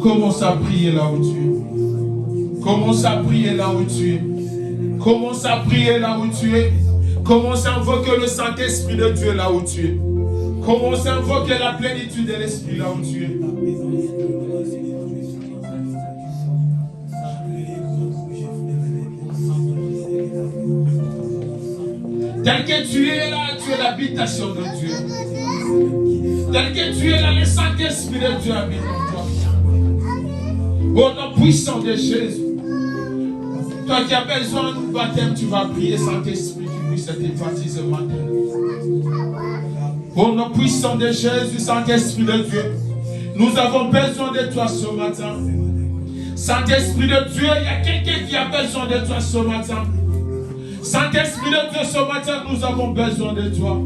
Commence à prier là où tu es. Commence à prier là où tu es. Commence à prier là où tu es. Commence à invoquer le Saint-Esprit de Dieu là où tu es. Commence à invoquer la plénitude de l'Esprit là où tu es. Tel que tu es là, tu es l'habitation de Dieu. Tel que tu es là, le Saint-Esprit de Dieu habite en toi. Au nom puissant de Jésus. Toi qui as besoin de baptême, tu vas prier, Saint-Esprit, qui puisse être baptisé maintenant. Au nom puissant de Jésus, Saint-Esprit de Dieu, nous avons besoin de toi ce matin. Saint-Esprit de Dieu, il y a quelqu'un qui a besoin de toi ce matin. Saint-Esprit de Dieu, ce matin, nous avons besoin de toi.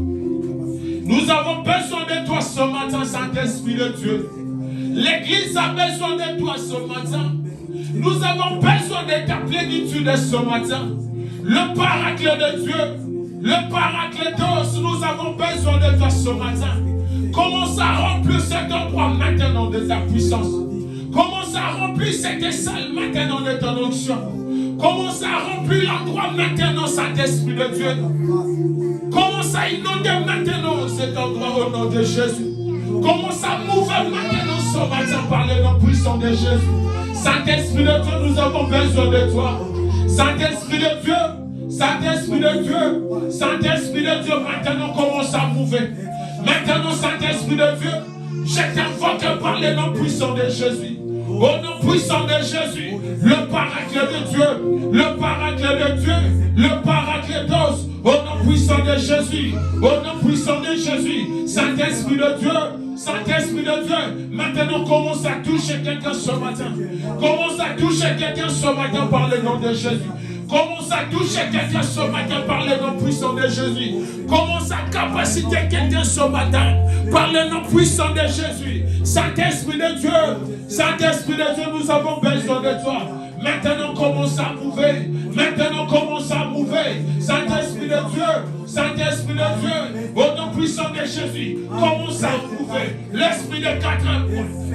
Nous avons besoin de toi ce matin, Saint-Esprit de Dieu. L'Église a besoin de toi ce matin. Nous avons besoin de ta plénitude ce matin. Le paraclet de Dieu, le paraclétos, nous avons besoin de toi ce matin. Commence à remplir cet endroit maintenant de ta puissance. Commence à remplir cette salle maintenant de ton onction. Commence à remplir l'endroit maintenant, Saint-Esprit de Dieu. Commence à inonder maintenant cet endroit au nom de Jésus. Commence à mouvoir maintenant ce matin par le nom puissant de Jésus. Saint-Esprit de Dieu, nous avons besoin de toi. Saint-Esprit de Dieu, Saint-Esprit de Dieu, Saint-Esprit de Dieu, maintenant commence à mouver. Maintenant, Saint-Esprit de Dieu, je t'invoque par le nom puissant de Jésus. Au nom puissant de Jésus, le paraclet de Dieu, le paraclet de Dieu, le paraclétos, au nom puissant de Jésus, au nom puissant de Jésus, Saint-Esprit de Dieu, Saint-Esprit de Dieu, maintenant commence à toucher quelqu'un ce matin. Commence à toucher quelqu'un ce matin par le nom de Jésus. Commence à toucher quelqu'un ce matin par le nom puissant de Jésus. Commence à capaciter quelqu'un ce matin par le nom puissant de Jésus. Saint-Esprit de Dieu, Saint-Esprit de Dieu, nous avons besoin de toi. Maintenant commence à mouver. Maintenant commence à mouver. Saint-Esprit de Dieu, Saint-Esprit de Dieu, au nom puissant de Jésus, commence à mouver. L'esprit de 4 ans,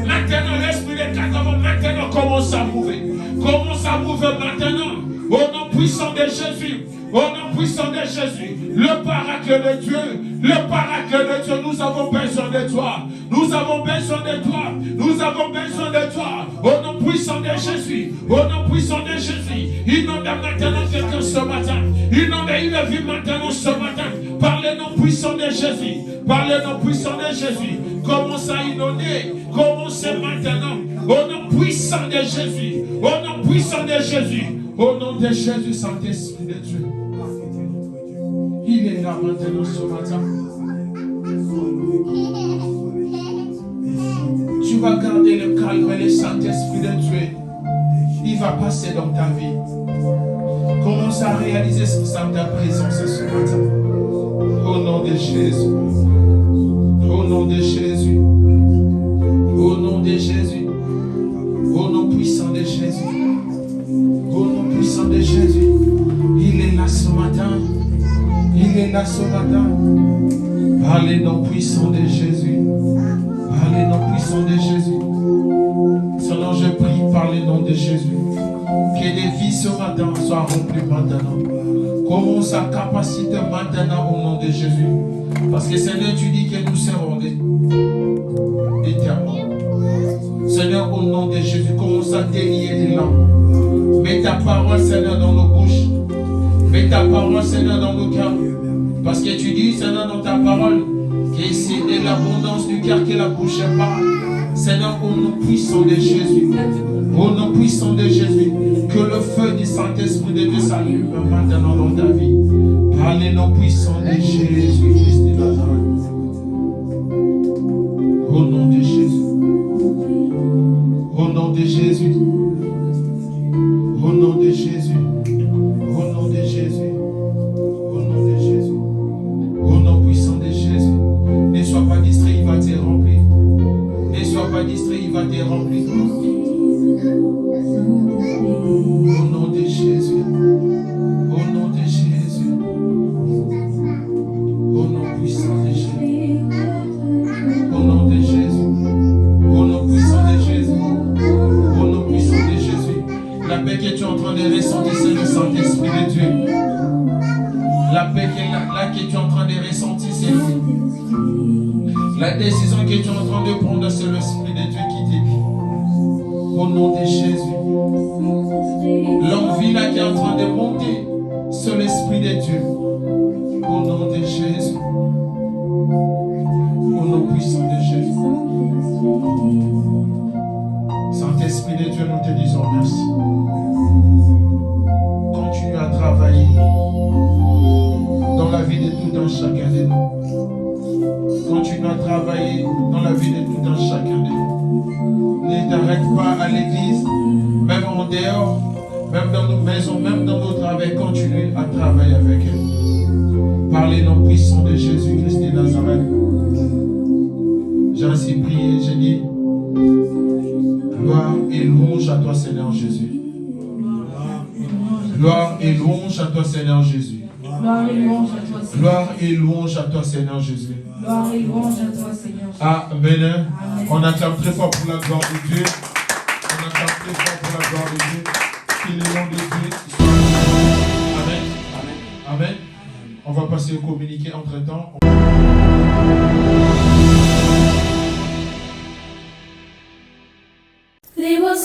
maintenant l'esprit de 4 ans, maintenant commence à mouver. Commence à mouver maintenant. Au nom puissant de Jésus, au nom puissant de Jésus, le paraclet de Dieu, le paraclet de Dieu, nous avons besoin de toi. Nous avons besoin de toi. Nous avons besoin de toi. Au nom puissant de Jésus, au nom puissant de Jésus, inonde maintenant quelqu'un ce matin. Inonde une vie maintenant ce matin. Par le nom puissant de Jésus, par le nom puissant de Jésus, commence à inonder. Commence maintenant. Au nom puissant de Jésus, au nom puissant de Jésus. Au nom de Jésus, Saint-Esprit de Dieu. Il est là maintenant ce matin. Tu vas garder le calme et le Saint-Esprit de Dieu. Il va passer dans ta vie. Commence à réaliser ta présence ce matin. Au nom de Jésus. Au nom de Jésus. Au nom de Jésus. Au nom puissant de Jésus. Au nom puissant de Jésus, il est là ce matin. Il est là ce matin. Par le nom puissant de Jésus. Par le nom puissant de Jésus. Seigneur, je prie par le nom de Jésus. Que des vies ce matin soient remplies maintenant. Commence à capaciter maintenant au nom de Jésus. Parce que Seigneur, tu dis que nous serons éternels. Seigneur, au nom de Jésus, commence à délier des langues. Mets ta parole, Seigneur, dans nos bouches. Mets ta parole, Seigneur, dans nos cœurs. Parce que tu dis, Seigneur, dans ta parole, que c'est de l'abondance du cœur que la bouche parle. Seigneur, au nom puissant de Jésus, au nom puissant de Jésus, que le feu du Saint-Esprit de Dieu s'allume maintenant dans ta vie. Par le nom puissant de Jésus-Christ de Nazareth. Au nom de Jésus. Au nom de Jésus. Au nom de Jésus. Au nom de Jésus. Au nom de Jésus. La paix que tu es en train de ressentir, c'est lui. La décision que tu es en train de prendre, c'est l'Esprit de Dieu qui te dit. Au nom de Jésus. L'envie là qui est en train de monter, c'est l'Esprit de Dieu. Au nom de Jésus. Au nom puissant de Jésus. Saint-Esprit de Dieu, nous te disons merci. Continue à travailler dans la vie de tout un chacun de nous. Continue à travailler dans la vie de tout un chacun de nous. Ne t'arrête pas à l'église, même en dehors, même dans nos maisons, même dans nos travaux. Continue à travailler avec elle. Par les noms puissants de Jésus-Christ de Nazareth. J'ai ainsi prié, j'ai dit, gloire et louange à toi, Seigneur Jésus. Gloire et louange à toi, Seigneur Jésus. Gloire et louange à toi, Seigneur. Gloire et louange à toi, Seigneur Jésus. Gloire et louange à toi, Seigneur Jésus. Amen. Amen. On acclame très fort pour la gloire de Dieu. On acclame très fort pour la gloire de Dieu. Que le nom de Dieu soit. Amen. Amen. Amen. On va passer au communiqué entre-temps. Leave us